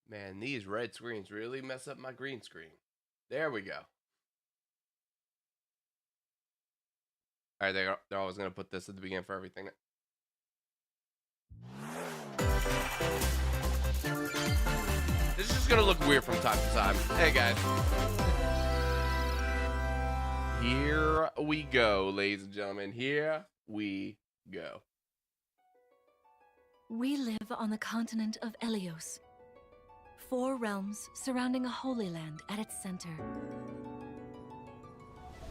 Man, these red screens really mess up my green screen. There we go. All right, they're always going to put this at the beginning for everything. This is just going to look weird from time to time. Hey, guys. Here we go, ladies and gentlemen. Here we go. We live on the continent of Elios. 4 realms surrounding a holy land at its center.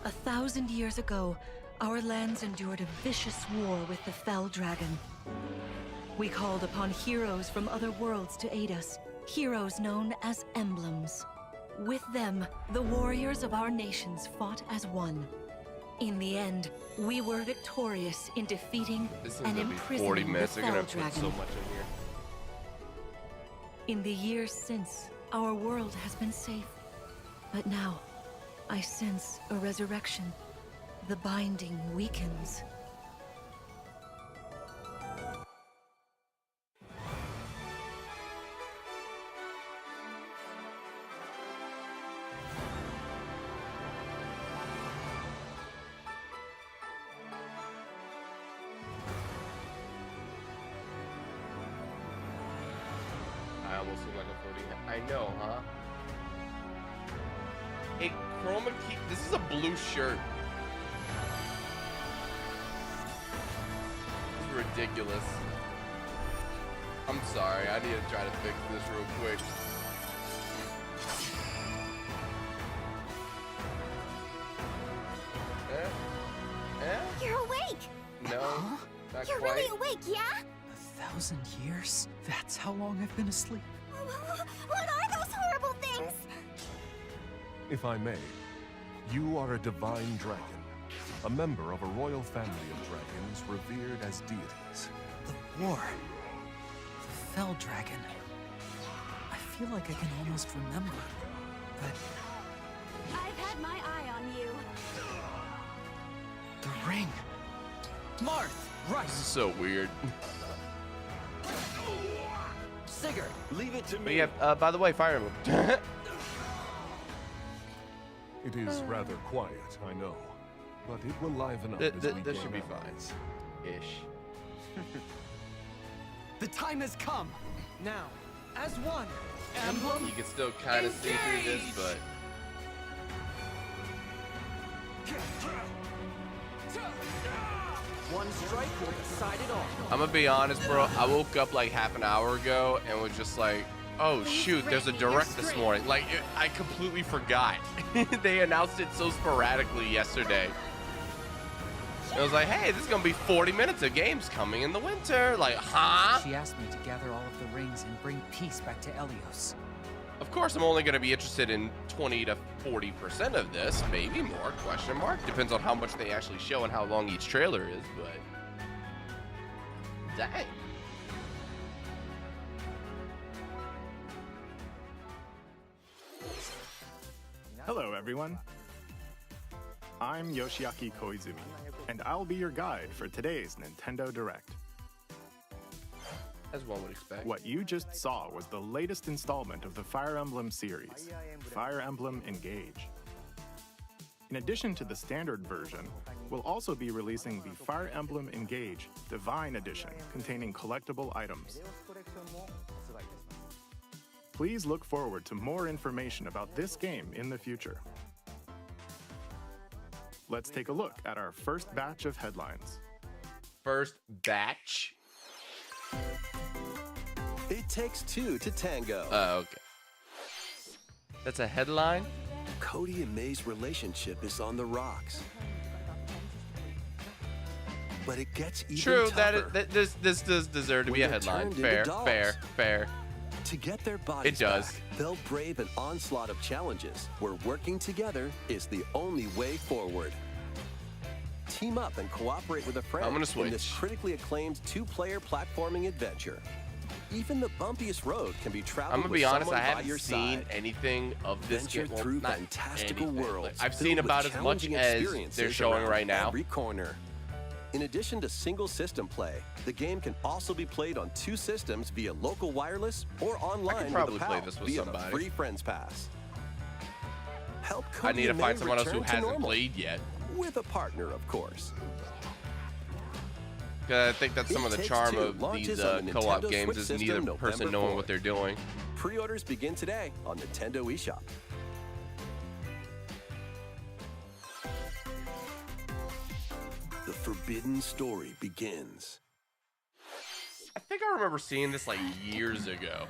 1,000 years ago, our lands endured a vicious war with the fell dragon. We called upon heroes from other worlds to aid us, heroes known as emblems. With them, the warriors of our nations fought as one. In the end, we were victorious in defeating and imprisoning the fell dragon. So much in here. In the years since, our world has been safe. But now, I sense a resurrection. The binding weakens. I almost seem like a 40. I know, huh? A chroma key. This is a blue shirt. This is ridiculous. I'm sorry. I need to try to fix this real quick. You're awake! No, not You're quite. really awake, yeah? 1,000 years? That's how long I've been asleep. What are those horrible things? If I may, you are a divine dragon, a member of a royal family of dragons revered as deities. The war. The fell dragon. I feel like I can almost remember, but I've had my eye on you. the ring. Marth, right. This is so weird. Sigurd, Leave it to But me. yeah, by the way, Fire Emblem. It is rather quiet, I know, but it will liven up as we This should gain be fine. allies. Ish. the time has come. Now, as one, Emblem You can still kind of see through this, but One strike will decide it all. I'm gonna be honest, bro. I woke up like half an hour ago and was just like, oh shoot, there's a direct this morning. Like, I completely forgot. They announced it so sporadically yesterday. It was like, hey, this is gonna be 40 minutes of games coming in the winter. Like, huh? She asked me to gather all of the rings and bring peace back to Elios. Of course, I'm only gonna be interested in 20 to 40% of this, maybe more, question mark. Depends on how much they actually show and how long each trailer is, but dang. Hello, everyone. I'm Yoshiaki Koizumi, and I'll be your guide for today's Nintendo Direct. As one would expect. What you just saw was the latest installment of the Fire Emblem series, Fire Emblem Engage. In addition to the standard version, we'll also be releasing the Fire Emblem Engage Divine Edition containing collectible items. Please look forward to more information about this game in the future. Let's take a look at our first batch of headlines. First batch. It takes two to tango. Oh, okay. That's a headline? Cody and May's relationship is on the rocks. But it gets even True, tougher. this does deserve to be a When they're headline. turned into Fair, dolls. fair. To get their bodies It does. back, they'll brave an onslaught of challenges where working together is the only way forward. Team up and cooperate with a friend I'm gonna in this switch. critically acclaimed two-player platforming adventure. Even the bumpiest road can be traveled I'm gonna with be honest, someone I by haven't your seen side. anything of this Venture game. Well, through not fantastical anything. worlds. Like, I've filled seen with about as much challenging as experiences they're showing around right now. Every corner. In addition to single system play, the game can also be played on 2 systems via local wireless or online probably with a play pal this with via somebody. the free Friends Pass. Help I Cody need to and find May someone else who return to hasn't normal. played yet. With a partner, of course. I think that's some of the It Takes charm Two of launches these on the co-op Nintendo games Switch is neither system person November knowing 4th. what they're doing. Pre-orders begin today on Nintendo eShop. The forbidden story begins. I think I remember seeing this like years ago.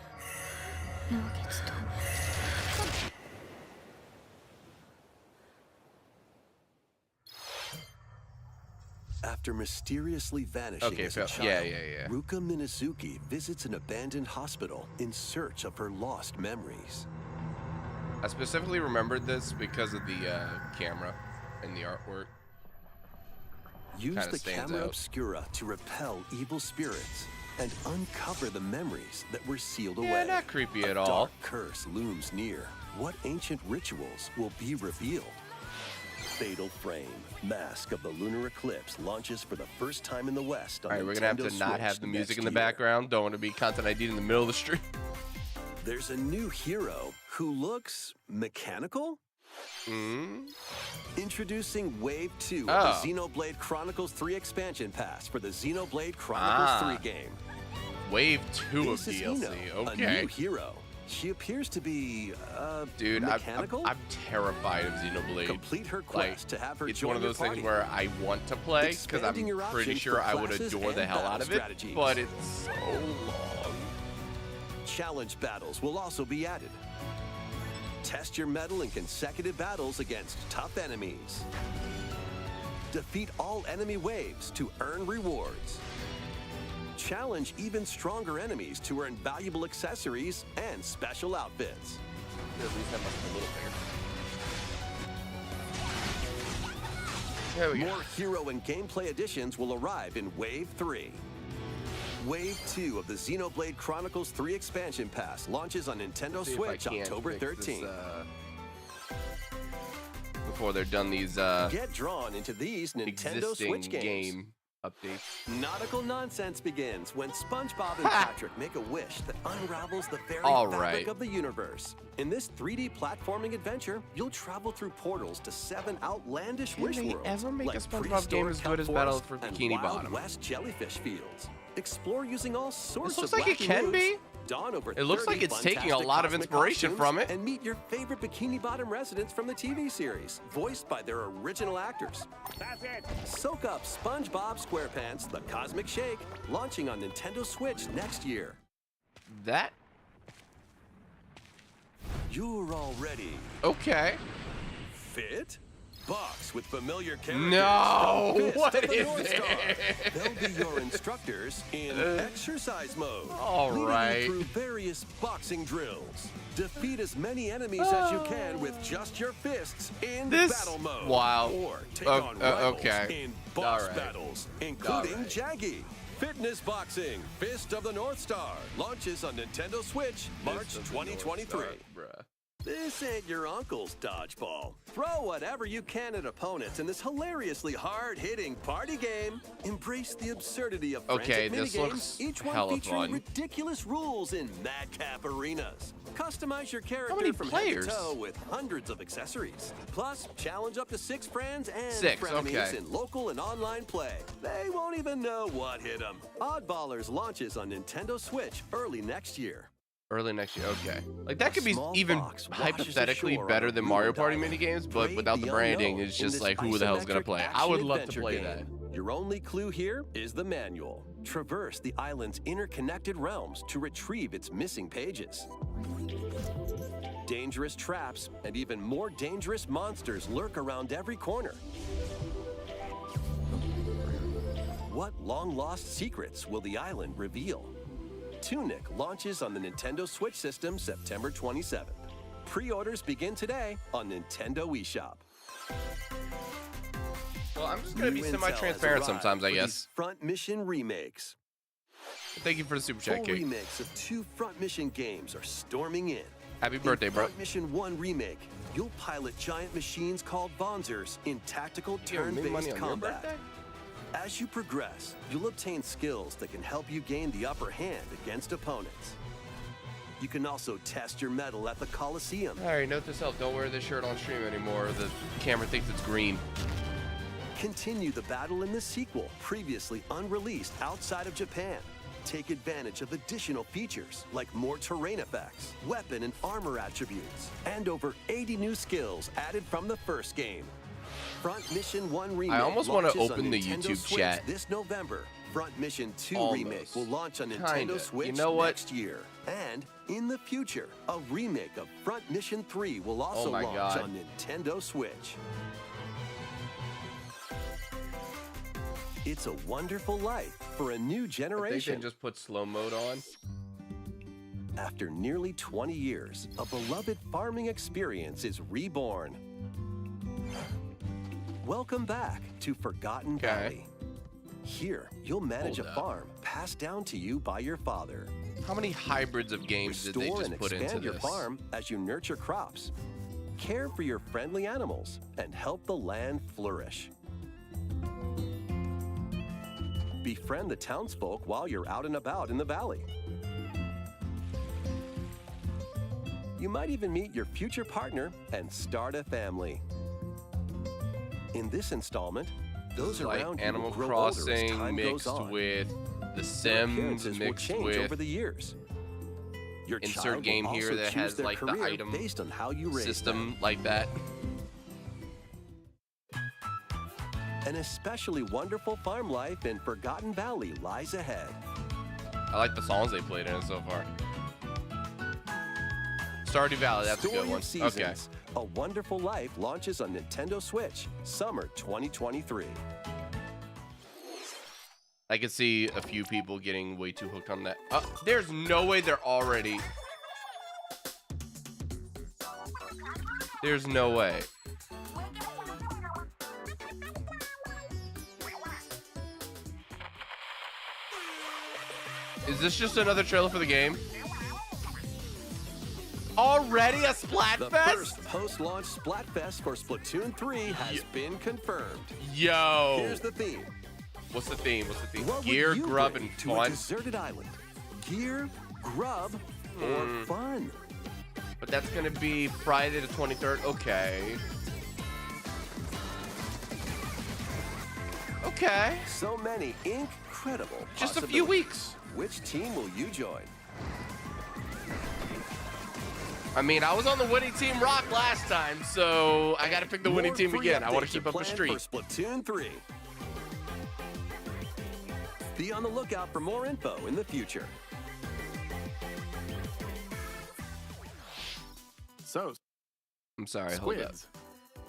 After mysteriously vanishing Okay, as a child, yeah. Ruka Minazuki visits an abandoned hospital in search of her lost memories. I specifically remembered this because of the camera and the artwork. Use Kinda the stands camera out. obscura to repel evil spirits and uncover the memories that were sealed Yeah, away. not creepy A at all. dark curse looms near. What ancient rituals will be revealed? Fatal Frame, Mask of the Lunar Eclipse launches for the first time in the West on All right, we're gonna have Nintendo to not Switch have the music next in the year. background. Don't want to be content ID in the middle of the stream. There's a new hero who looks mechanical? Introducing Wave 2 of the Xenoblade Chronicles 3 expansion pass for the Xenoblade Chronicles 3 game. Wave 2 of This is DLC. Ino, a Okay. new hero. She appears to be, Dude, mechanical? I'm terrified of Xenoblade. Complete her Like, quest to have her it's join one of your those things party. where I want to play because I'm Expanding your pretty options sure for I would classes adore the and hell battle out of it, strategies. but it's so long. Challenge battles will also be added. Test your mettle in consecutive battles against tough enemies. Defeat all enemy waves to earn rewards. Challenge even stronger enemies to earn valuable accessories and special outfits. At least that must be a little bigger. There we go. More hero and gameplay additions will arrive in Wave 3. Wave 2 of the Xenoblade Chronicles 3 expansion pass launches on Nintendo See if I Switch can't October fix 13th. This, before they're done these Get drawn into these Nintendo existing Switch games. game updates. Nautical nonsense begins when SpongeBob and Patrick make a wish that unravels the very All fabric right. of the universe. In this 3D platforming adventure, you'll travel through portals to 7 outlandish Can wish they worlds, ever make a like SpongeBob game as good as prehistoric Battle kelp for forests Bikini and Wild Bottom? West jellyfish fields. Explore using all sorts This looks of like it wacky can moves. be. Don over It looks 30 like it's taking a fantastic lot of cosmic inspiration costumes from it. and meet your favorite Bikini Bottom residents from the TV series, voiced by their original actors. That's it. Soak up SpongeBob SquarePants: The Cosmic Shake, launching on Nintendo Switch next year. That You're already okay. fit? Box with familiar characters. No, from Fist what of the is North Star. it? They'll be your instructors in exercise mode. All leading right. you through various boxing drills. Defeat as many enemies as you can with just your fists in This- battle mode. wow. Or take Oh, on rivals okay. in boss All right. battles, including All right. Jaggy. Fitness Boxing, Fist of the North Star, launches on Nintendo Switch March 2023. Bruh. This ain't your uncle's dodgeball. Throw whatever you can at opponents in this hilariously hard-hitting party game. Embrace the absurdity of Okay, frantic this minigames, looks each one hella featuring fun. ridiculous rules in madcap arenas. Customize your character many from players? head to toe with hundreds of accessories. Plus, challenge up to 6 friends and 6, frenemies okay. in local and online play. They won't even know what hit them. Oddballers launches on Nintendo Switch early next year. Early next year, okay. Like that could be small even box washes hypothetically ashore on better a than ruined Mario Party island. minigames, but Brave without the the branding, unknown it's in just this like who the hell's gonna isometric play it? I would love to action-adventure play game. that. Your only clue here is the manual. Traverse the island's interconnected realms to retrieve its missing pages. Dangerous traps and even more dangerous monsters lurk around every corner. What long-lost secrets will the island reveal? Tunic launches on the Nintendo Switch system September 27th. Pre-orders begin today on Nintendo eShop. Well, I'm just gonna be New intel semi-transparent has arrived sometimes, I for guess. these Front Mission remakes. Thank you for the super chat, Full Kate. remakes of 2 Front Mission games are storming in. Happy birthday, in bro. Front Mission 1 remake, you'll pilot giant machines called Bonzers in tactical You have made money turn-based on your combat. birthday? As you progress, you'll obtain skills that can help you gain the upper hand against opponents. You can also test your mettle at the Coliseum. All right, note to self, don't wear this shirt on stream anymore. The camera thinks it's green. Continue the battle in the sequel, previously unreleased outside of Japan. Take advantage of additional features like more terrain effects, weapon and armor attributes, and over 80 new skills added from the first game. Front Mission 1 Remake I almost want to launches open on the Nintendo YouTube Switch chat. this November. Front Mission 2 Almost. Remake will launch on Kinda. Nintendo Switch You know what? next year. And in the future, a remake of Front Mission 3 will also my launch God. on Nintendo Switch. It's a wonderful life for a new I think generation. they just put slow mode on. After nearly 20 years, a beloved farming experience is reborn. Welcome back to Forgotten Okay. Valley. Here, you'll manage Hold a up. farm passed down to you by your father. How many hybrids of games did they Restore just and put into expand your this? farm as you nurture crops, care for your friendly animals, and help the land flourish. Befriend the townsfolk while you're out and about in the valley. You might even meet your future partner and start a family. In this installment, those Like around Animal you will grow older as Crossing time goes mixed on. with The Your Sims appearances will mixed change with over the years. Your insert child game will here also that choose has their like the career item based on how you raise system them. like that. An especially wonderful farm life in Forgotten Valley lies ahead. I like the songs they played in it so far. Stardew Valley, that's a Story good one. of Seasons, Okay. A Wonderful Life launches on Nintendo Switch, summer 2023. I can see a few people getting way too hooked on that. There's no way they're already. There's no way. Is this just another trailer for the game? Already a The Splatfest? first post-launch Splatfest for Splatoon 3 has been confirmed. Yo. Here's the theme. What's the theme? What's the theme? What Gear, would you grub, bring and to a fun. deserted island? Gear, grub, or fun? But that's gonna be Friday the 23rd. Okay. Okay. So many incredible Just a few possibilities. weeks. Which team will you join? I mean, I was on the winning team Rock last time, so I gotta pick the winning More team free again. I want to updates keep are up the planned streak. for Splatoon 3. Be on the lookout for more info in the future. So, I'm sorry, hold up. Squids,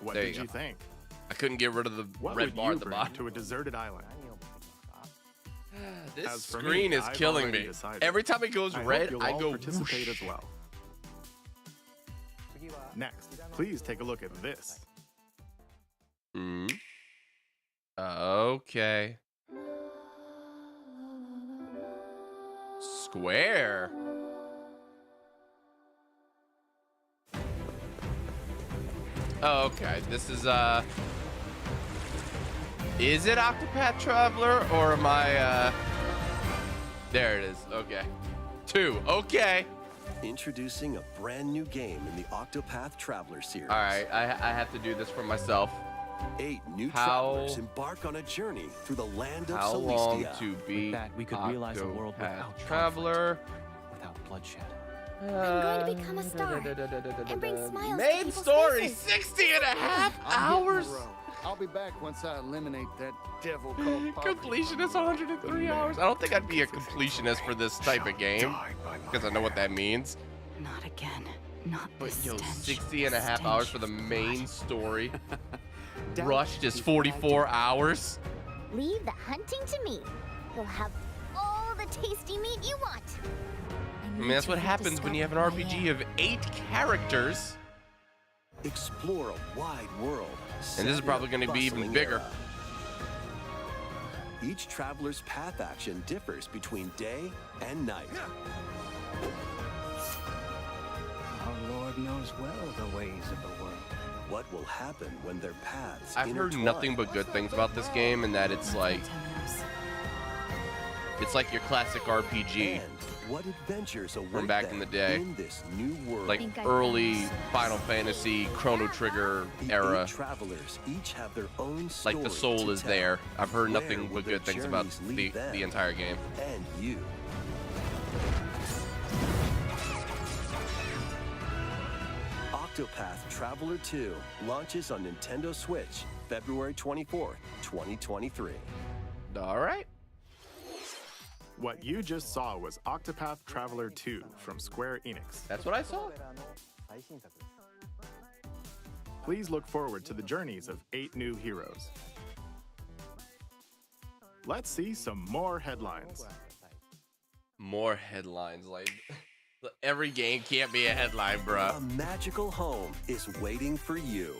what There did you you go. think? I couldn't get rid of the What red would bar you at the bring bottom. to a deserted island? This As for me, screen is I've killing already me. decided. Every time it goes I hope red, you'll I all go participate whoosh. as well. Next, please take a look at this. Okay. Square. Oh, okay. This is it Octopath Traveler or am I there it is. Okay. 2. Okay. Introducing a brand new game in the Octopath Traveler series. All right. I have to do this for myself. 8 new How- travelers embark on a journey through the land of How long Celestia. to be that, we could realize a world Octopath without Traveler? without bloodshed. I'm going to become a star and bring smiles to Main people's story, faces. 60 and a half I'm hitting the hours. road. I'll be back once I eliminate that devil called poverty. Completionist 103 hours. I don't think I'd be a completionist for this type of game because I know what that means. Not again. Not But this yo, stench. 60 and a half Stench hours for the of main blood. story. Rushed is 44 hours. Leave the hunting to me. You'll have all the tasty meat you want. I mean, that's what happens when you have an RPG of 8 characters. Explore a wide world. And this is set probably in a gonna be even bustling bigger. era. Each traveler's path action differs between day and night. Our Lord knows well the ways of the world. what will happen when their paths I've heard intertwine? nothing but good things about this game, and that it's like your classic RPG. And what adventures await From back in the day. in this new world? Like early Final Fantasy, Chrono Trigger The era. 8 travelers each have their own story Like the soul to is tell. there. I've heard Where nothing will but their good things about journeys lead them? the entire game. And you. Octopath Traveler 2 launches on Nintendo Switch February 24th, 2023. All right. What you just saw was Octopath Traveler 2 from Square Enix. That's what I saw. Please look forward to the journeys of 8 new heroes. Let's see some more headlines. More headlines. Like, every game can't be a headline, bruh. A magical home is waiting for you.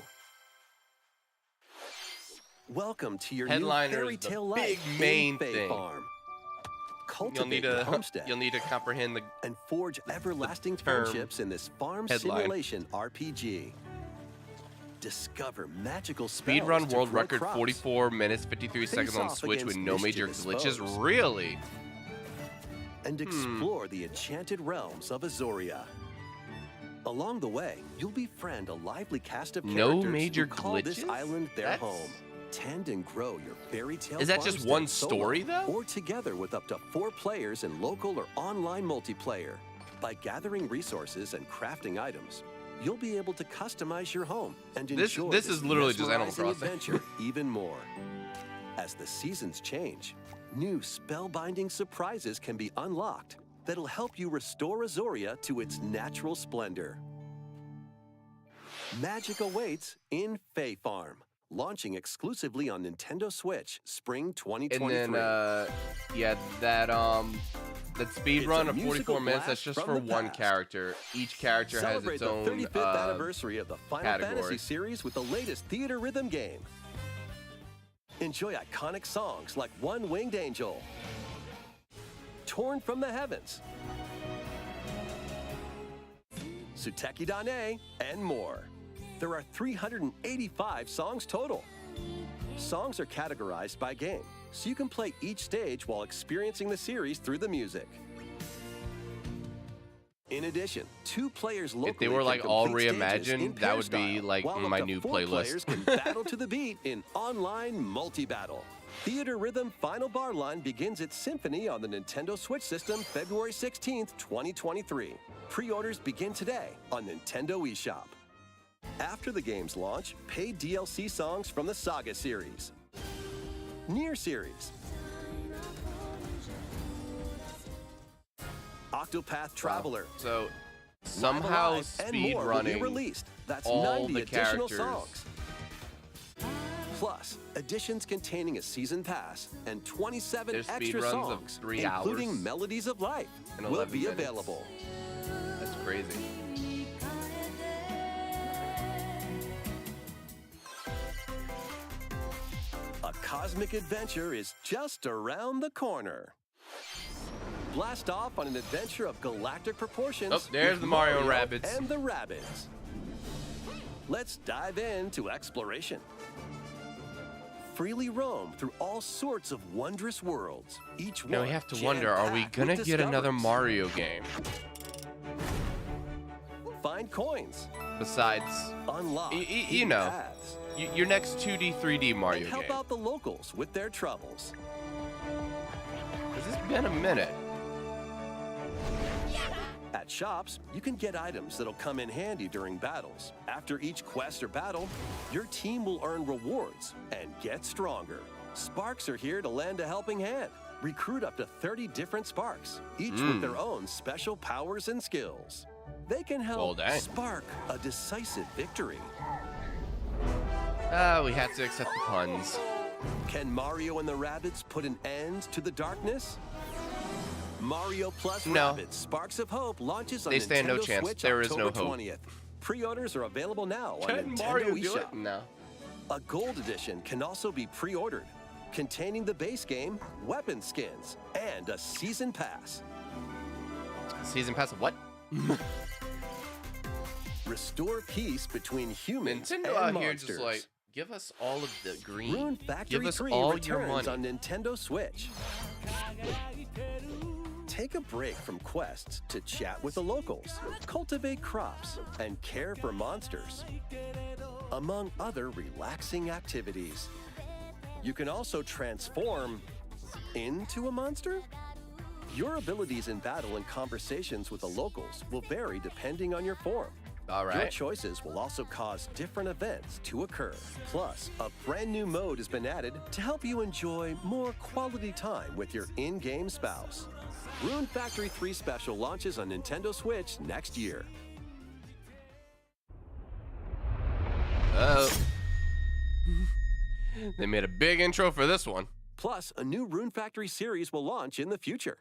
Welcome to your Headliner new fairy is the tale big life main in Fae thing. Farm. You'll Cultivate need your to homestead comprehend the and forge everlasting term friendships in this farm headline. simulation RPG. Discover magical spells speedrun to world grow record crops. 44 minutes 53 Face seconds on off Switch with against no major mischievous glitches. foes. Really? And explore the enchanted realms of Azoria. Along the way, you'll befriend a lively cast of No characters major who call this glitches? island their That's- home. Tend and grow your fairy tale Is that just farmstead one solo story, though? Or together with up to 4 players in local or online multiplayer. By gathering resources and crafting items, you'll be able to customize your home and This enjoy is literally just Animal mesmerizing Crossing. adventure even more. As the seasons change, new spellbinding surprises can be unlocked that'll help you restore Azoria to its natural splendor. Magic awaits in Fae Farm, launching exclusively on Nintendo Switch spring 2023. And then, yeah, that speed It's run a of 44 musical minutes, that's blast just from for the one past. character. Each character Celebrate has the its own 35th anniversary of the Final category. Fantasy series with the latest Theatrhythm game. Enjoy iconic songs like One Winged Angel, Torn from the Heavens, Suteki Dane, and more. There are 385 songs total. Songs are categorized by game, so you can play each stage while experiencing the series through the music. In addition, 2 players locally If they were can like all complete stages in reimagined, that pair would be style, like while my up to new 4 playlist. players can battle to the beat in online multi-battle. Theatrhythm Final Bar Line begins its symphony on the Nintendo Switch system February 16th, 2023. Pre-orders begin today on Nintendo eShop. After the game's launch, paid DLC songs from the Saga series, Nier series, Octopath Traveler, So Live somehow Alive, and speed more will be running released. That's all 90 the additional characters. songs. Plus, additions containing a season pass and 27 There's extra speedruns of songs, 3 including hours Melodies of Life, and will 11 be minutes. available. That's crazy. A cosmic adventure is just around the corner. Blast off on an adventure of galactic proportions. Oh, there's with the Mario and Rabbids. And the Rabbids. Let's dive into exploration. Freely roam through all sorts of wondrous worlds. Each Now one we have to wonder, are we jam-packed gonna with get another discoveries. Mario game? Find coins. Besides, Unlock you hidden know, paths, your next 2D, 3D Mario and help game. out the locals with their troubles. Has this been a minute? At shops, you can get items that'll come in handy during battles. After each quest or battle, your team will earn rewards and get stronger. Sparks are here to lend a helping hand. Recruit up to 30 different Sparks, each with their own special powers and skills. They can Well, help dang. spark a decisive victory. We have to accept the puns. Can Mario and the Rabbids put an end to the darkness? Mario plus No. Rabbids Sparks of Hope launches on They stand no Nintendo chance. Switch There is October no hope. 20th. Pre-orders are available now on Can Nintendo Mario do eShop. it? No. A gold edition can also be pre-ordered, containing the base game, weapon skins, and a season pass. Season pass of what? Restore peace between humans Nintendo and out monsters. here just like, give us all of the green. Rune Factory Give us 3 all your returns money. on Nintendo Switch. Take a break from quests to chat with the locals, cultivate crops, and care for monsters, among other relaxing activities. You can also transform into a monster? Your abilities in battle and conversations with the locals will vary depending on your form. All Your right. choices will also cause different events to occur. Plus, a brand new mode has been added to help you enjoy more quality time with your in-game spouse. Rune Factory 3 Special launches on Nintendo Switch next year. They made a big intro for this one. Plus, a new Rune Factory series will launch in the future.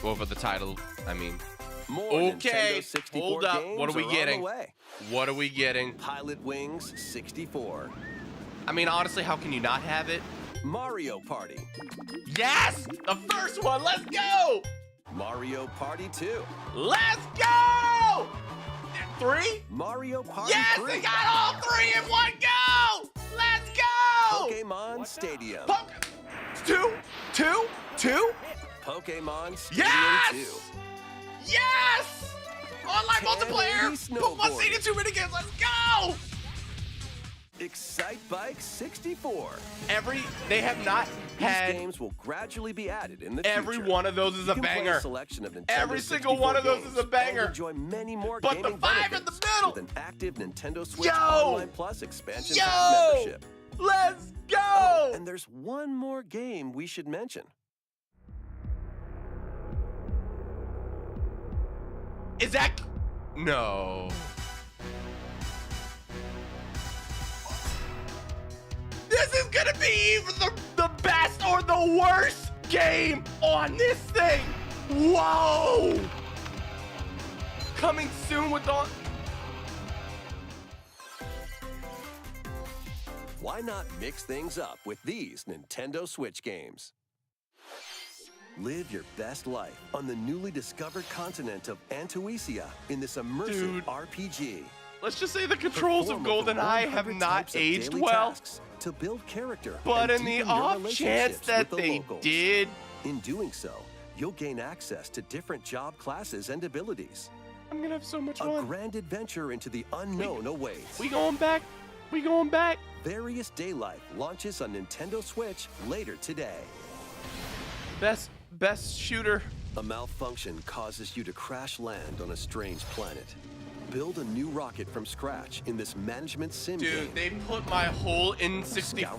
Well, for the title, I mean. More Okay, Nintendo 64 hold up. games What are we on getting? the way. What are we getting? Pilot Wings 64. I mean, honestly, how can you not have it? Mario Party. Yes! The first one, let's go! Mario Party 2. Let's go! 3? Mario Party Yes, 3. they got all 3 in one go! Let's go! Pokemon Stadium. 2? Pokemon Stadium Yes! 2. Yes! Online 10 multiplayer! snowboarding. Pokemon Stadium 2 minigames, let's go! Excite Bike 64. They have not These had games will gradually be added in the every future. one of those is You a can play banger. a selection of Nintendo Every single 64 one of those games is a banger. and enjoy many more But the gaming 5 in the benefits middle. with an active Nintendo Switch Yo! Online Plus expansion pack Yo! membership. Let's go! Oh, and there's one more game we should mention. Is that... No. This is gonna be either the best or the worst game on this thing. Whoa! Coming soon with all... Why not mix things up with these Nintendo Switch games? Live your best life on the newly discovered continent of Antuisia in this immersive Dude. RPG. Let's just say the controls of Perform over GoldenEye have 100 not types of aged daily well. tasks to build character But and in the deepen your off chance relationships that with the they locals. did, In doing so, you'll gain access to different job classes and abilities. I'm gonna have so much A fun. grand adventure into the unknown awaits. We going back? We going back? Various Day Life launches on Nintendo Switch later today. Best shooter. A malfunction causes you to crash land on a strange planet. Build a new rocket from scratch in this management sim Dude, game. they put my whole Scour the N64 planet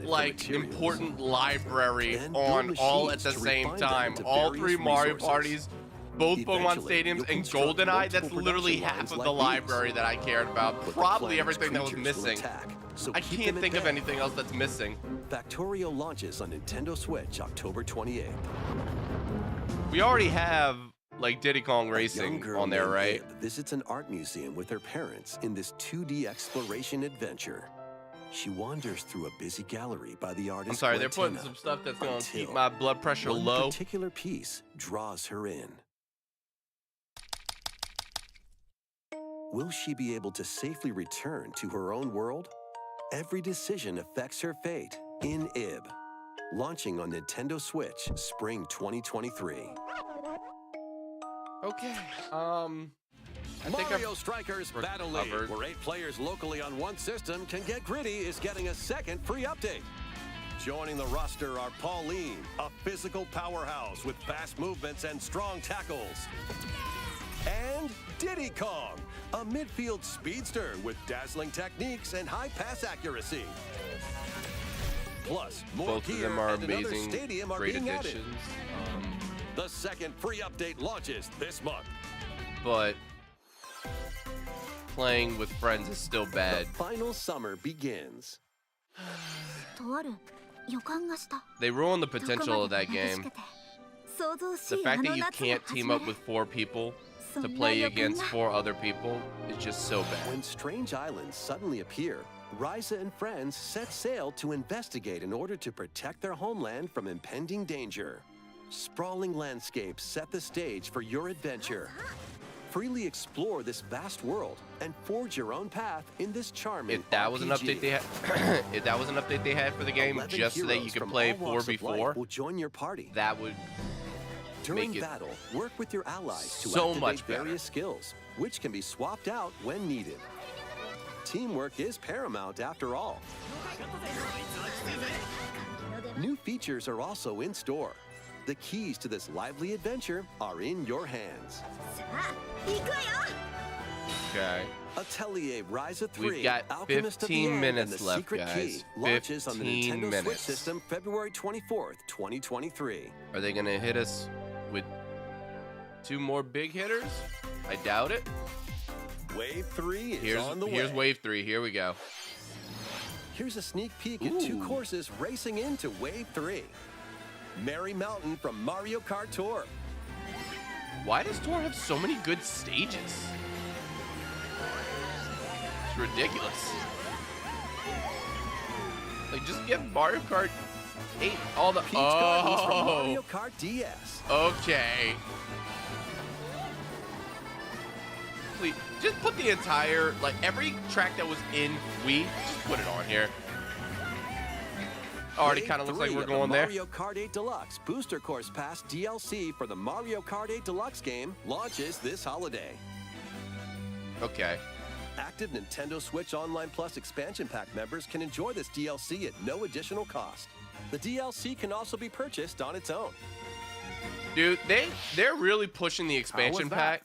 for like materials. important library Then build on all at machines the to same refine them time. into all various 3 Mario resources. parties, both Pokemon Eventually, Stadiums, you'll and construct GoldenEye. That's multiple literally production half lines of like the these. library that I cared about. But the Probably planet's everything that was creatures will missing. attack, so I keep can't them at think of bay. anything else that's missing. Factorio launches on Nintendo Switch October 28th. We already have like Diddy Kong A young Racing girl on there, named right? Ib visits an art museum with her parents in this 2D exploration adventure. She wanders through a busy gallery by the artist I'm sorry, they're putting Glentina some stuff that's gonna keep until my blood pressure one low. particular piece draws her in. Will she be able to safely return to her own world? Every decision affects her fate in Ib. Launching on Nintendo Switch Spring 2023. Okay. I think Mario Strikers we're Battle League, covered. where 8 players locally on one system can get gritty, is getting a second free update. Joining the roster are Pauline, a physical powerhouse with fast movements and strong tackles. And Diddy Kong, a midfield speedster with dazzling techniques and high pass accuracy. Plus, more both of gear them are and another amazing, stadium are great being added. additions. The second free update launches this month. But playing with friends is still bad. The final summer begins. They ruined the potential of that game. The fact that you can't team up with 4 people to play against 4 other people is just so bad. When strange islands suddenly appear, Ryza and friends set sail to investigate in order to protect their homeland from impending danger. Sprawling landscapes set the stage for your adventure. Freely explore this vast world and forge your own path in this charming If that was an update they had, if that was an update they had for the game, 11 just so that you heroes could from play all walks of life 4v4, will join your party. that would During make it battle, work with your allies to so activate much better. various skills, which can be swapped out when needed. Teamwork is paramount after all. New features are also in store. The keys to this lively adventure are in your hands. okay. Atelier Rise of 3, We've got Alchemist of the 15 End, minutes and the left, Secret guys. Key launches on the 15 Nintendo Switch minutes. system February 24th, 2023. Are they gonna hit us with 2 more big hitters? I doubt it. Wave 3 is on the way. Here's Wave 3. Here we go. Here's a sneak peek at 2 courses racing into Wave 3. Merry Mountain from Mario Kart Tour. Why does Tour have so many good stages? It's ridiculous. Like, just give Mario Kart 8 all the... Peach Gardens from Mario Kart DS. Okay. Please, just put the entire, like, every track that was in Wii, just put it on here. Already kind of looks like we're going there. Mario Kart 8 Deluxe Booster Course Pass DLC for the Mario Kart 8 Deluxe game launches this holiday. Okay. Active Nintendo Switch Online Plus expansion pack members can enjoy this DLC at no additional cost. The DLC can also be purchased on its own. Dude, they're really pushing the expansion pack.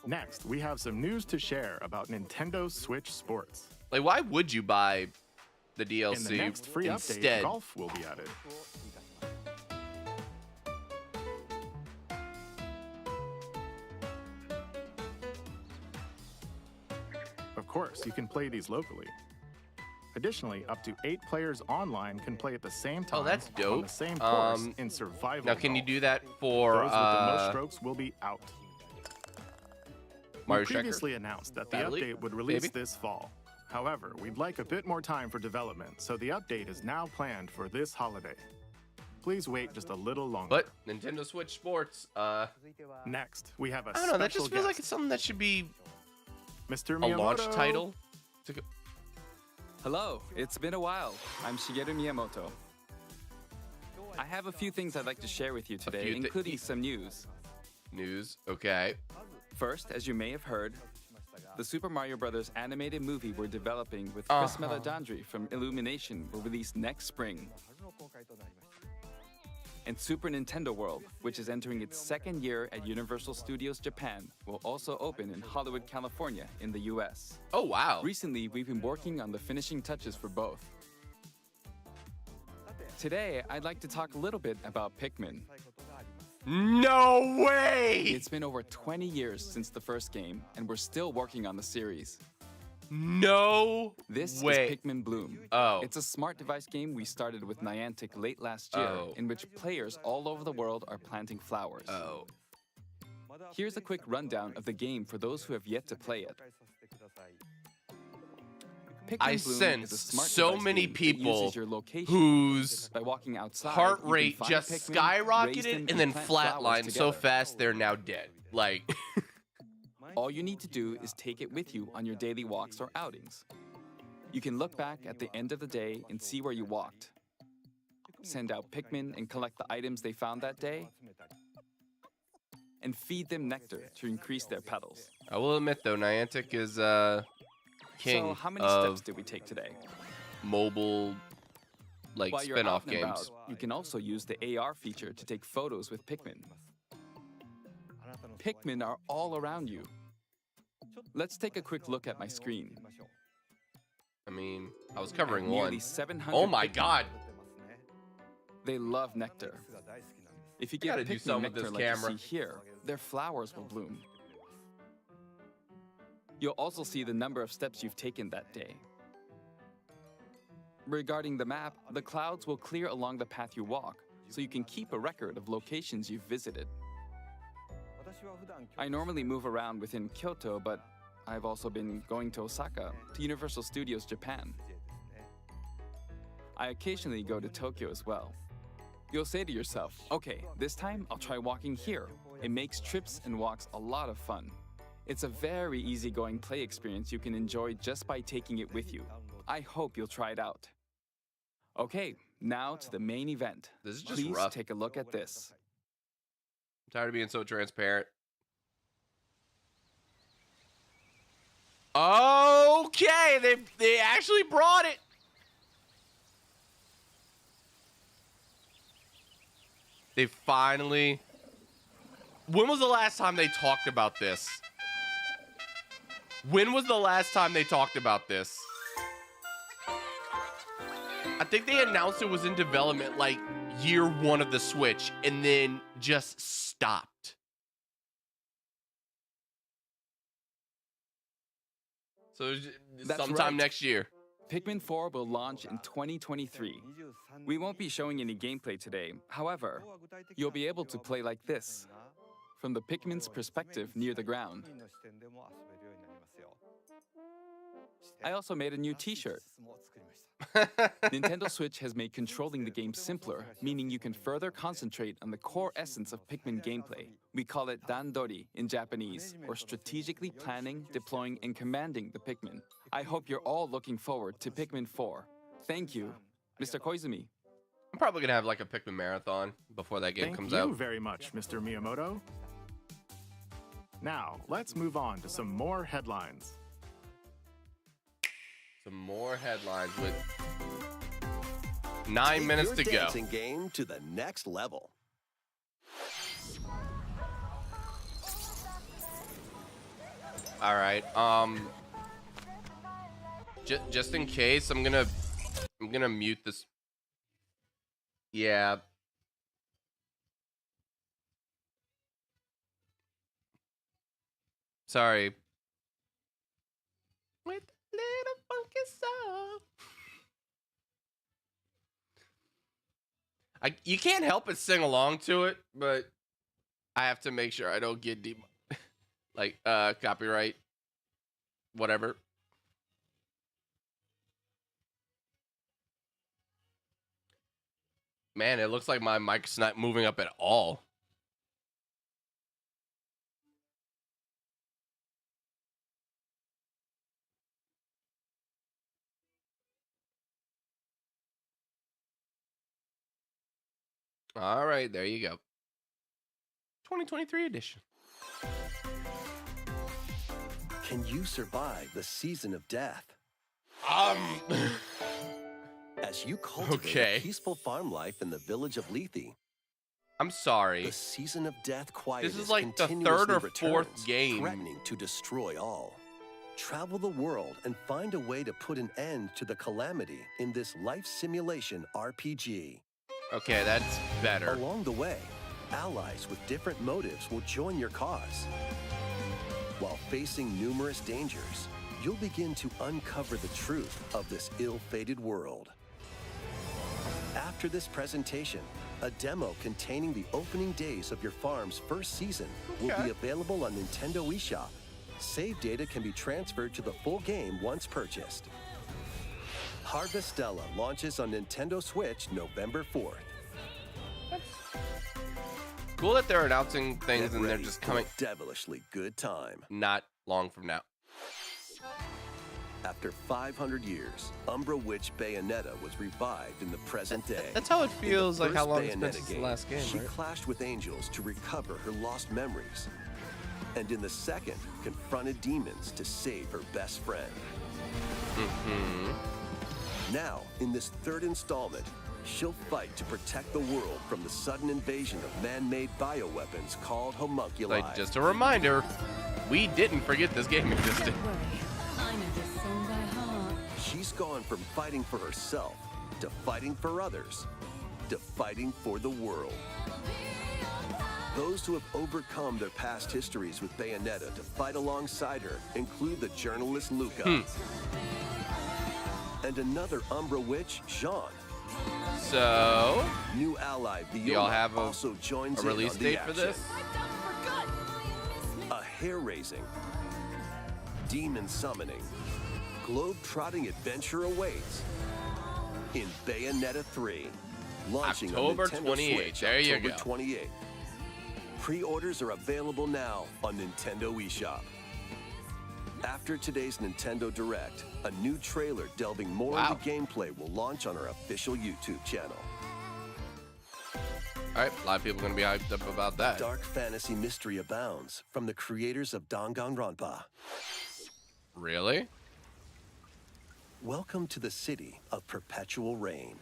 Next, we have some news to share about Nintendo Switch Sports. Like, why would you buy the DLC In the next free instead? update, golf will be added. Of course, you can play these locally. Additionally, up to 8 players online can play at the same time that's dope. on the same course in survival Now, can you golf. do that for Those with the most strokes will be out. Mario We Striker? previously announced that the Battle League? update would release Maybe? this fall. However, we'd like a bit more time for development, so the update is now planned for this holiday. Please wait just a little longer. But Nintendo Switch Sports, Next, we have a I don't know, that special just feels like guest, it's something that should be Mr. a Miyamoto. launch title. Hello, it's been a while. I'm Shigeru Miyamoto. I have a few things I'd like to share with you today, few including some news. News, okay. First, as you may have heard, the Super Mario Bros. Animated movie we're developing with Chris Meledandri from Illumination will release next spring. And Super Nintendo World, which is entering its 2nd year at Universal Studios Japan, will also open in Hollywood, California in the US. Oh, wow. Recently, we've been working on the finishing touches for both. Today, I'd like to talk a little bit about Pikmin. No way! It's been over 20 years since the first game, and we're still working on the series. No This way. is Pikmin Bloom. Oh. It's a smart device game we started with Niantic late last year, Oh. in which players all over the world are planting flowers. Oh. Here's a quick rundown of the game for those who have yet to play it. Pikmin I Bloom sense is a smart so device many game that people uses your location. whose By walking outside, heart you can rate find just Pikmin, raise them, skyrocketed and then plant flowers flatlined so together. fast they're now dead. Like, All you need to do is take it with you on your daily walks or outings. You can look back at the end of the day and see where you walked. Send out Pikmin and collect the items they found that day. And feed them nectar to increase their petals. I will admit though, Niantic is king So how many of steps did we take today? mobile, like, While you're spin-off out and about, games. you can also use the AR feature to take photos with Pikmin. Pikmin are all around you. Let's take a quick look at my screen. I mean, I was covering Nearly one. 700 Oh my Pikmin. god! They love nectar. If you Gotta give do Pikmin something with nectar this like camera. you see here, their flowers will bloom. You'll also see the number of steps you've taken that day. Regarding the map, the clouds will clear along the path you walk, so you can keep a record of locations you've visited. I normally move around within Kyoto, but I've also been going to Osaka, to Universal Studios Japan. I occasionally go to Tokyo as well. You'll say to yourself, okay, this time I'll try walking here. It makes trips and walks a lot of fun. It's a very easygoing play experience you can enjoy just by taking it with you. I hope you'll try it out. Okay, now to the main event. This is just Please rough. take a look at this. I'm tired of being so transparent. Okay, they actually brought it. They finally. When was the last time they talked about this? When was the last time they talked about this? I think they announced it was in development like year 1 of the Switch and then just stopped. So That's sometime right. next year. Pikmin 4 will launch in 2023. We won't be showing any gameplay today. However, you'll be able to play like this, from the Pikmin's perspective near the ground. I also made a new t-shirt. Nintendo Switch has made controlling the game simpler, meaning you can further concentrate on the core essence of Pikmin gameplay. We call it dandori in Japanese, or strategically planning, deploying, and commanding the Pikmin. I hope you're all looking forward to Pikmin 4. Thank you, Mr. Koizumi. I'm probably gonna have like a Pikmin marathon before that game comes out. Thank you very much, Mr. Miyamoto. Now, let's move on to some more headlines. Some more headlines with 9 minutes to Take go. your dancing game to the next level. All right. Just in case, I'm gonna mute this. Yeah. Sorry. With a little funky soul. You can't help but sing along to it, but I have to make sure I don't get deep, like copyright, whatever. Man, it looks like my mic's not moving up at all. All right, there you go. 2023 edition. Can you survive the season of death? As you cultivate a peaceful farm life in the village of Lethe, I'm sorry. the season of death quiet This is like the third or fourth game. threatening to destroy all. Travel the world and find a way to put an end to the calamity in this life simulation RPG. Okay, that's better. Along the way, allies with different motives will join your cause. While facing numerous dangers, you'll begin to uncover the truth of this ill-fated world. After this presentation, a demo containing the opening days of your farm's first season will be available on Nintendo eShop. Save data can be transferred to the full game once purchased. Harvestella launches on Nintendo Switch November 4th. Cool that they're announcing things Get and they're ready just for coming a devilishly good time. not long from now. After 500 years, Umbra Witch Bayonetta was revived in the present day. That's how it In the feels like how first long it's been Bayonetta since the game, last game, She right? clashed with angels to recover her lost memories. And in the second, confronted demons to save her best friend. Now, in this third installment, she'll fight to protect the world from the sudden invasion of man-made bioweapons called homunculi. Like, just a reminder, we didn't forget this game existed. I know this song by heart. She's gone from fighting for herself to fighting for others to fighting for the world. Those who have overcome their past histories with Bayonetta to fight alongside her include the journalist Luca and another Umbra witch, Jean. So, New ally do y'all Viola have also joins a in release on the date for action. this? A hair-raising, demon-summoning, globe-trotting adventure awaits in Bayonetta 3, launching October on Nintendo 28th. Switch There you October go. 28th. Pre-orders are available now on Nintendo eShop. After today's Nintendo Direct, a new trailer delving more into gameplay will launch on our official YouTube channel. All right, a lot of people are going to be hyped up about that. Dark fantasy mystery abounds from the creators of Danganronpa. Really? Welcome to the city of perpetual rain.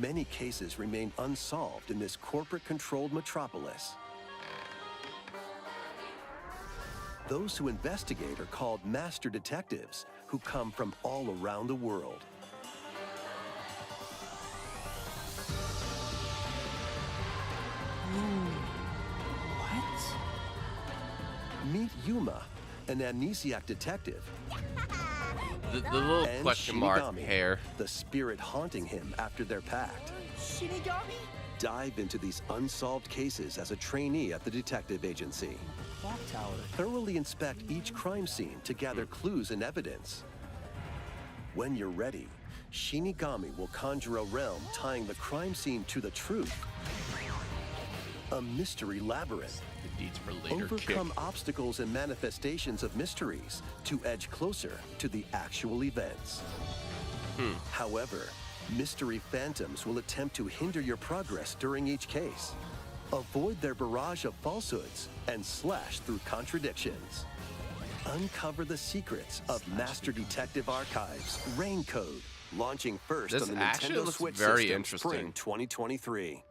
Many cases remain unsolved in this corporate-controlled metropolis. Those who investigate are called master detectives, who come from all around the world. What? Meet Yuma, an amnesiac detective. The little And question mark Shinigami, hair. the spirit haunting him after their pact. Shinigami? Dive into these unsolved cases as a trainee at the detective agency. Clock tower. Thoroughly inspect each crime scene to gather clues and evidence. When you're ready, Shinigami will conjure a realm tying the crime scene to the truth. A mystery labyrinth. The deeds for later Overcome obstacles and manifestations of mysteries to edge closer to the actual events. However, mystery phantoms will attempt to hinder your progress during each case. Avoid their barrage of falsehoods and slash through contradictions. Uncover the secrets of Master Detective Archives Rain Code, launching first This on the actually Nintendo looks Switch very system interesting. spring 2023.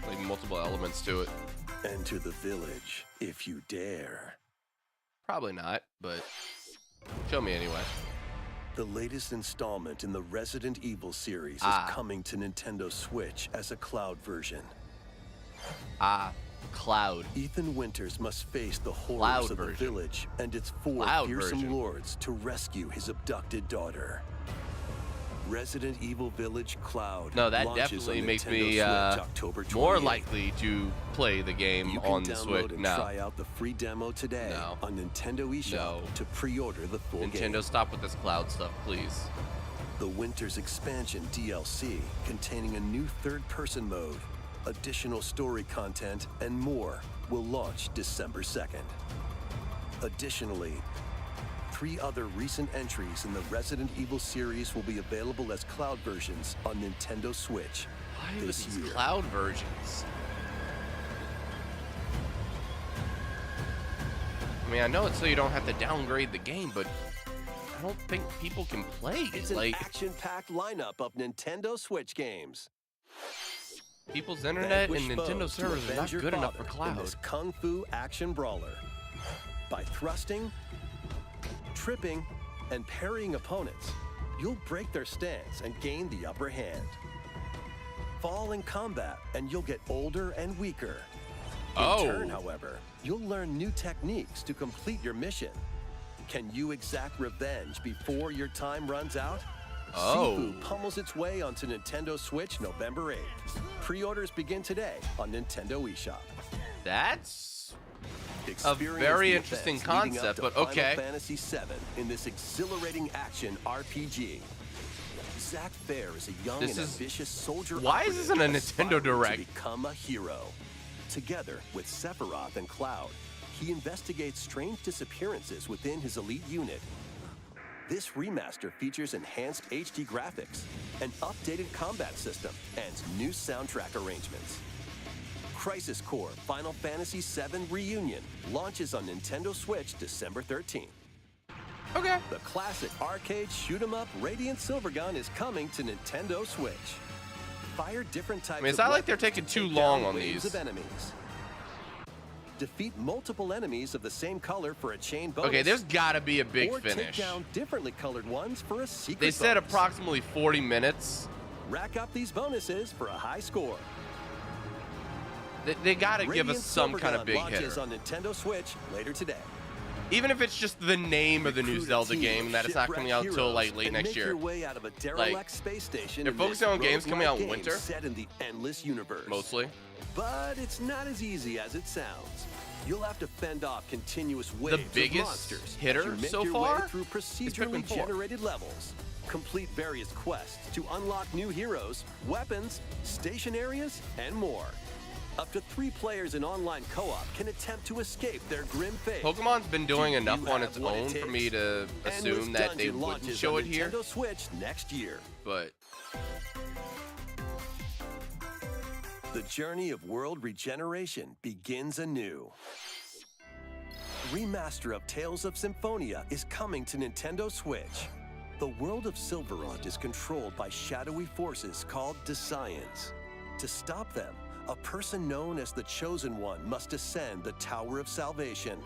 Like multiple elements to it. Enter the village if you dare. Probably not, but show me anyway. The latest installment in the Resident Evil series is coming to Nintendo Switch as a cloud version. Cloud. Ethan Winters must face the horrors Cloud of the version. village and its four Cloud fearsome version. lords to rescue his abducted daughter. Resident Evil Village Cloud. No, that launches definitely on makes Nintendo me Switch October more 28th. likely to play the game You can on the download Switch. and No. try out the free demo today on Nintendo eShop No. to pre-order the full game. Nintendo, stop with this cloud stuff, please. The Winter's Expansion DLC, containing a new third-person mode, additional story content, and more, will launch December 2nd. Additionally, 3 other recent entries in the Resident Evil series will be available as cloud versions on Nintendo Switch Why are this these year. cloud versions? I mean, I know it's so you don't have to downgrade the game, but I don't think people can play It's it. an Like, action-packed lineup of Nintendo Switch games. people's internet Vanquish and Nintendo foes to servers are not avenge your good enough for father in cloud. this kung fu action brawler. By thrusting, tripping, and parrying opponents, you'll break their stance and gain the upper hand. Fall in combat and you'll get older and weaker. In turn, however, you'll learn new techniques to complete your mission. Can you exact revenge before your time runs out? Sifu pummels its way onto Nintendo Switch November 8th. Pre-orders begin today on Nintendo eShop. That's a Experience very the interesting events leading up concept, to but Final okay. Fantasy VII in this exhilarating action RPG. Zack Fair is a young This and is- ambitious soldier. Why is this in a operative Nintendo aspiring Direct? To become a hero. Together with Sephiroth and Cloud, he investigates strange disappearances within his elite unit. This remaster features enhanced HD graphics, an updated combat system, and new soundtrack arrangements. Crisis Core Final Fantasy VII Reunion launches on Nintendo Switch December 13th. Okay. The classic arcade shoot-'em-up Radiant Silvergun is coming to Nintendo Switch. Fire different types I mean, it's of not like they're weapons taking to too take long down on waves these. of enemies. Defeat multiple enemies of the same color for a chain bonus. Okay, there's gotta be a big or finish. take down differently colored ones for a secret They said bonus. approximately 40 minutes. Rack up these bonuses for a high score. They gotta give us Radiant some kind of Silvergun big launches hitter. on Nintendo Switch later today. Even if it's just the name of the new Recruit a Zelda team game of that it's not shipwrecked coming out till heroes like late and next make year. your way out of a derelict space station they're in this focusing on games coming roguelike out in game winter? set in the endless universe. Mostly. But it's not as easy as it sounds. You'll have to fend off continuous waves biggest of monsters hitter as you make so your far way through is procedurally Pikmin 4. generated levels. Complete various quests to unlock new heroes, weapons, station areas, and more. Up to 3 players in online co-op can attempt to escape their grim fate. Pokemon's been doing Do enough you on have its what it own for takes? me to assume Endless that they Dungeon wouldn't launches show on it here. Nintendo Switch next year. But The journey of world regeneration begins anew. Remaster of Tales of Symphonia is coming to Nintendo Switch. The world of Silverrond is controlled by shadowy forces called Desians. To stop them, a person known as the Chosen One must ascend the Tower of Salvation.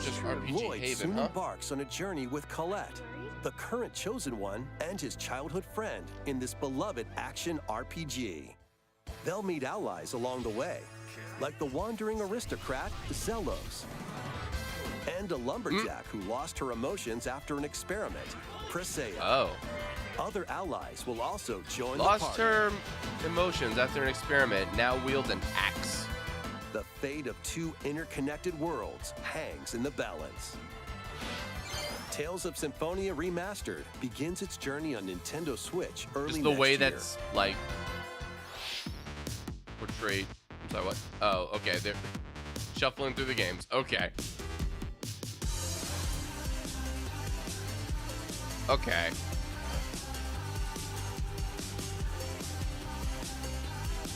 just RPG Lloyd Haven, soon huh? embarks on a journey with Colette, the current Chosen One, and his childhood friend in this beloved action RPG. They'll meet allies along the way, like the wandering aristocrat Zelos, and a lumberjack who lost her emotions after an experiment, Presea. Oh. Other allies will also join the Lost party. her emotions after an experiment, now wields an axe. The fate of 2 interconnected worlds hangs in the balance. Tales of Symphonia Remastered begins its journey on Nintendo Switch early Just the next way year. that's like portrayed. I'm sorry, what? Oh, okay. They're shuffling through the games. Okay. Okay.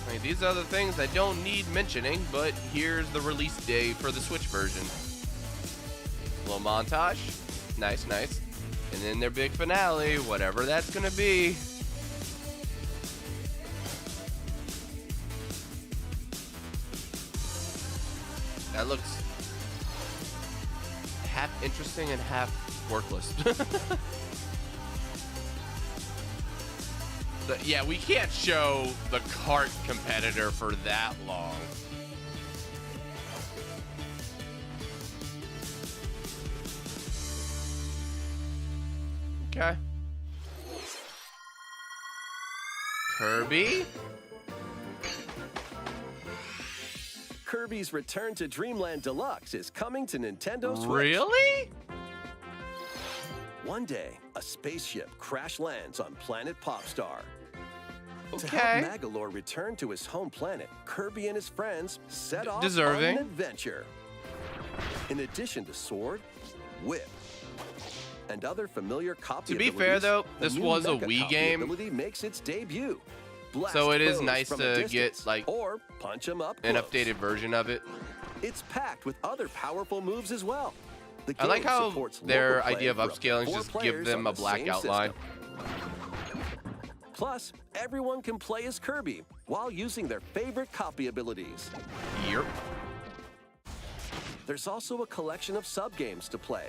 I mean, these are the things that don't need mentioning, but here's the release day for the Switch version. Little montage. Nice, nice. And then their big finale, whatever that's gonna be. That looks half interesting and half worthless. Yeah, we can't show the Kart competitor for that long. Okay. Kirby? Kirby's Return to Dreamland Deluxe is coming to Nintendo Switch. Really? One day, a spaceship crash lands on planet Popstar. To Okay. help Magolor return to his home planet, Kirby and his friends set off Deserving. on an adventure. In addition to sword, whip, and other familiar copy To be fair, abilities, though, the this new was a Mega Wii Copy game. ability makes its debut. Blast So it is foes nice from a to get, distance, like, or punch 'em up An close. updated version of it. It's packed with other powerful moves as well. The I like game how supports their local play idea of for up to upscaling 4 just give players them on a the black same outline. system. Plus, everyone can play as Kirby while using their favorite copy abilities. Yep. There's also a collection of sub-games to play.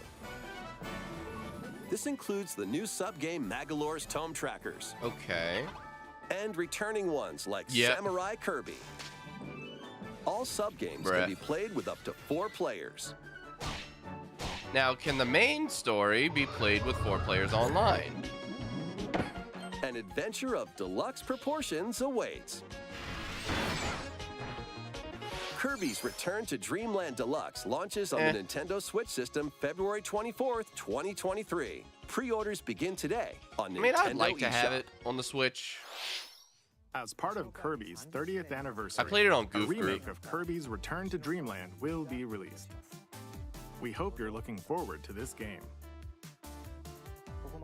This includes the new sub-game Magolor's Tome Trackers, Okay. and returning ones like Yep. Samurai Kirby. All sub-games Bruh. can be played with up to 4 players. Now, can the main story be played with 4 players online? An adventure of deluxe proportions awaits. Kirby's Return to Dreamland Deluxe launches on the Nintendo Switch system February 24th, 2023. Pre-orders begin today on Nintendo I mean, I'd like to eShop. have it on the Switch. As part of Kirby's 30th anniversary, I played it on a Goof remake Group. of Kirby's Return to Dreamland will be released. We hope you're looking forward to this game.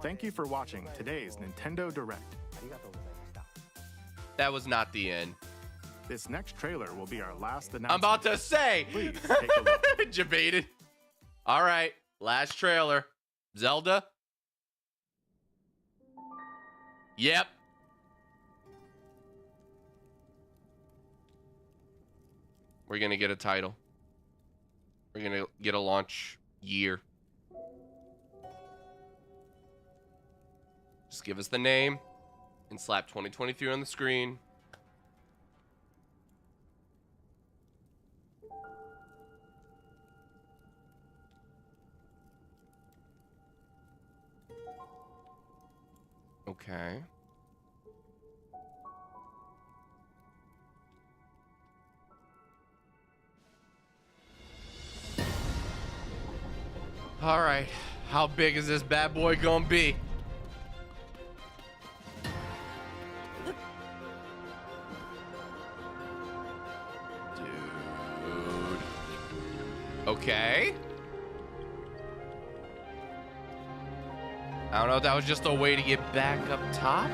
Thank you for watching today's Nintendo Direct. That was not the end. This next trailer will be our last announcement. I'm about to say. Please take a look. Debated. All right. Last trailer. Zelda. Yep. We're going to get a title. We're going to get a launch year. Just give us the name and slap 2023 on the screen. Okay. All right. How big is this bad boy gonna be? Okay. I don't know if that was just a way to get back up top.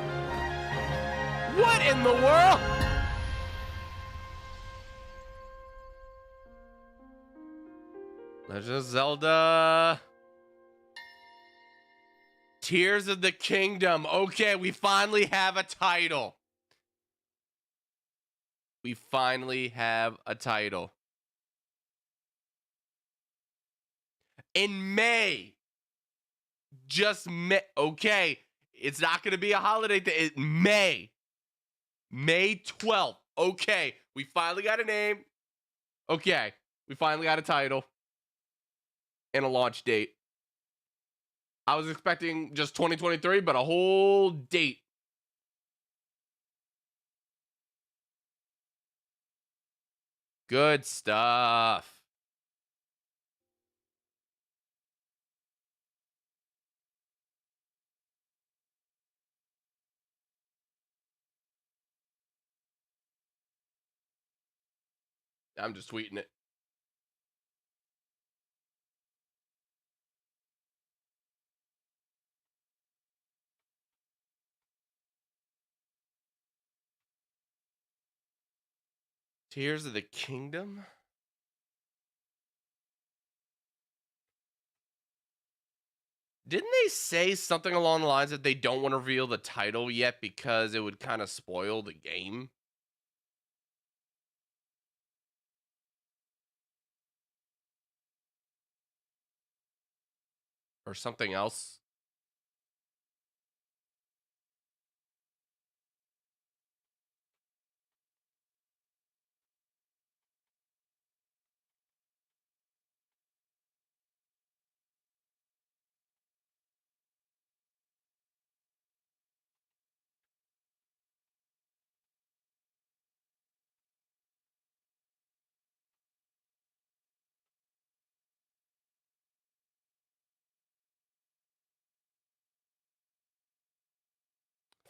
What in the world? Legend of Zelda. Tears of the Kingdom. Okay, we finally have a title. We finally have a title. In May. Just May. Okay, it's not going to be a holiday thing. It's May. May 12th. Okay, we finally got a name. Okay, we finally got a title. And a launch date. I was expecting just 2023, but a whole date. Good stuff. I'm just tweeting it. Tears of the Kingdom? Didn't they say something along the lines that they don't want to reveal the title yet because it would kind of spoil the game? Or something else?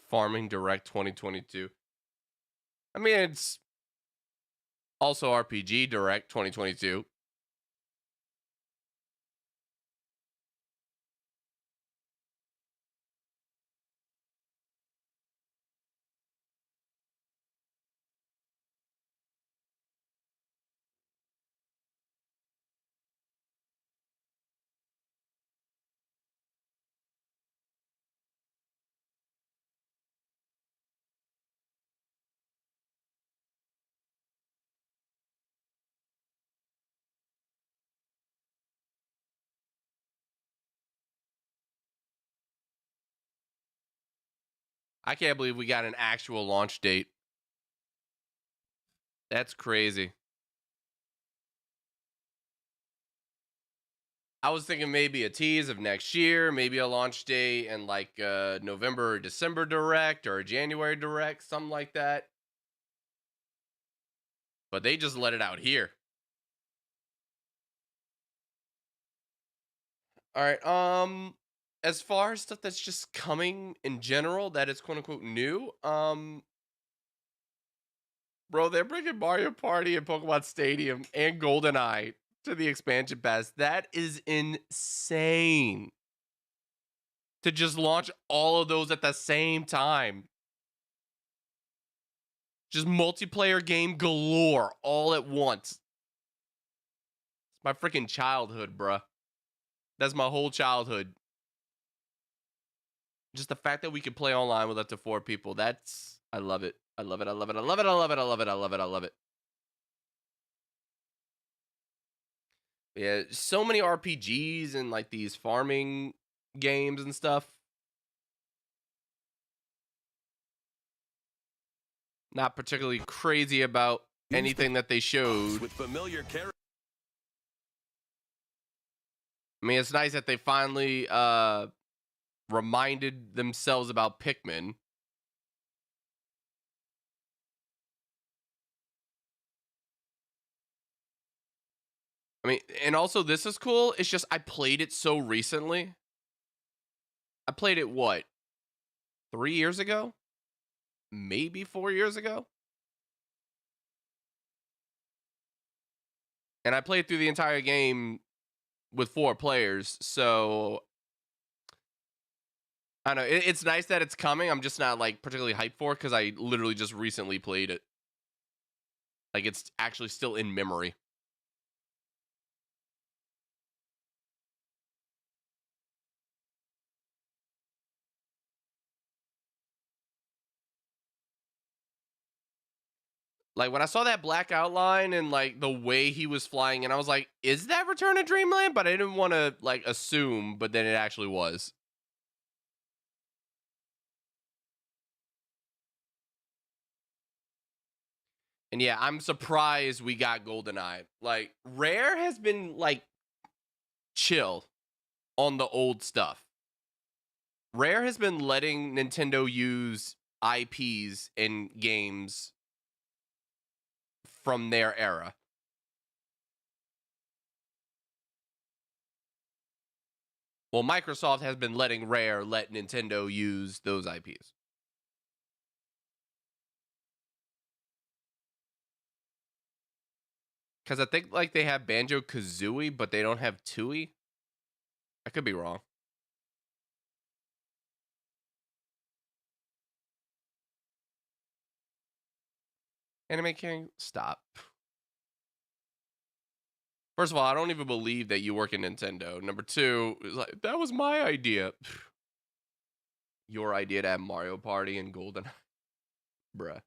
Farming Direct 2022. I mean, it's also RPG Direct 2022. I can't believe we got an actual launch date. That's crazy. I was thinking maybe a tease of next year, maybe a launch date and like November or December Direct or a January Direct, something like that. But they just let it out here. All right. As far as stuff that's just coming in general, that is quote unquote new. Bro, they're bringing Mario Party and Pokemon Stadium and GoldenEye to the expansion pass. That is insane. To just launch all of those at the same time. Just multiplayer game galore all at once. It's my freaking childhood, bruh. That's my whole childhood. Just the fact that we can play online with up to 4 people. That's, I love it. I love it. I love it. I love it. I love it. I love it. I love it. I love it. Yeah, so many RPGs and like these farming games and stuff. Not particularly crazy about anything that they showed. With familiar characters. I mean, it's nice that they finally reminded themselves about Pikmin. I mean, and also this is cool. It's just I played it so recently. I played it, what, 3 years ago? Maybe 4 years ago? And I played through the entire game with 4 players, so I don't know. It's nice that it's coming. I'm just not like particularly hyped for it because I literally just recently played it. Like it's actually still in memory. Like when I saw that black outline and like the way he was flying, and I was like, "Is that Return to Dreamland?" But I didn't want to like assume, but then it actually was. And yeah, I'm surprised we got GoldenEye. Like Rare has been like chill on the old stuff. Rare has been letting Nintendo use IPs in games from their era. Well, Microsoft has been letting Rare let Nintendo use those IPs. Because I think like they have Banjo-Kazooie, but they don't have Tooie. I could be wrong. Anime King, stop. First of all, I don't even believe that you work at Nintendo. Number 2, like, that was my idea. Your idea to have Mario Party and GoldenEye. Bruh.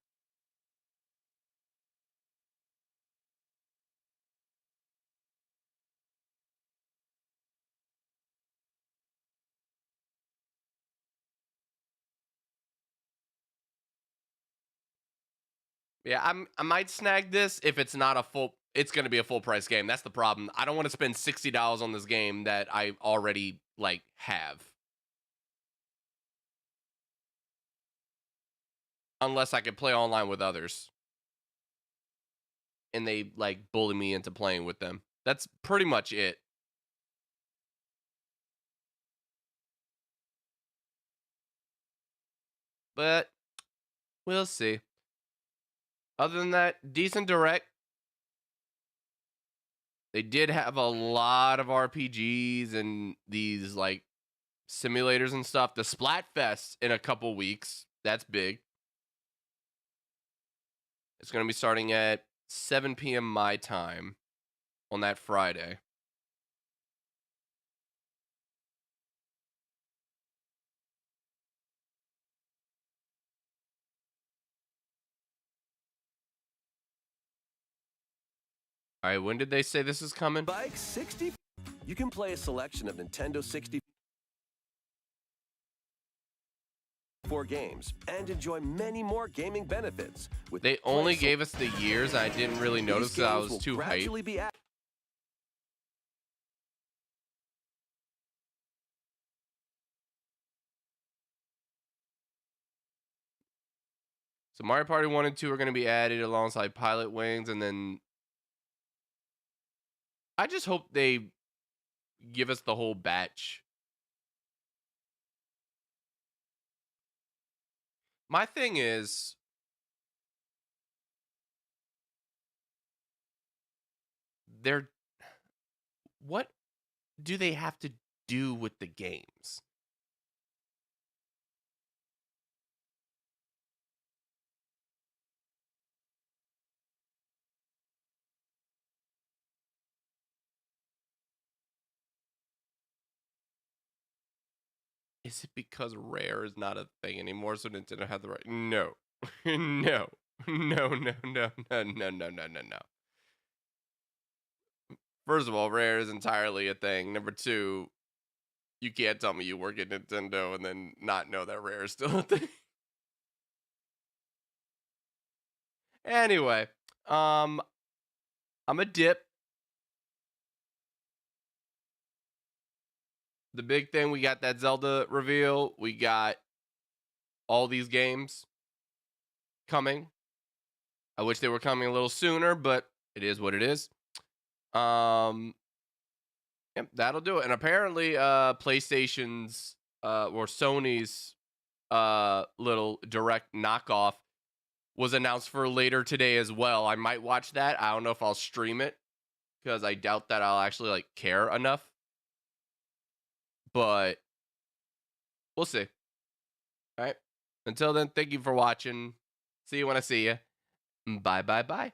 Yeah, I might snag this if it's not a full. It's going to be a full price game. That's the problem. I don't want to spend $60 on this game that I already like have. Unless I could play online with others. And they like bully me into playing with them. That's pretty much it. But we'll see. Other than that, decent direct. They did have a lot of RPGs and these like simulators and stuff. The Splatfest in a couple weeks. That's big. It's going to be starting at 7 p.m. my time on that Friday. All right, when did they say this is coming? Bike 60. You can play a selection of Nintendo 64 games and enjoy many more gaming benefits. They only gave us the years. I didn't really notice because I was too hyped. So Mario Party 1 and 2 are going to be added alongside Pilot Wings, and then I just hope they give us the whole batch. My thing is, what do they have to do with the games? Is it because Rare is not a thing anymore, so Nintendo had the right? No. No. No, no, no, no, no, no, no, no, no. First of all, Rare is entirely a thing. Number 2, you can't tell me you work at Nintendo and then not know that Rare is still a thing. Anyway, I'm a dip. The big thing, we got that Zelda reveal. We got all these games coming. I wish they were coming a little sooner, but it is what it is. Yep, that'll do it. And apparently, PlayStation's or Sony's little direct knockoff was announced for later today as well. I might watch that. I don't know if I'll stream it. because I doubt that I'll actually like care enough. But we'll see. All right. Until then, thank you for watching. See you when I see you. Bye, bye, bye.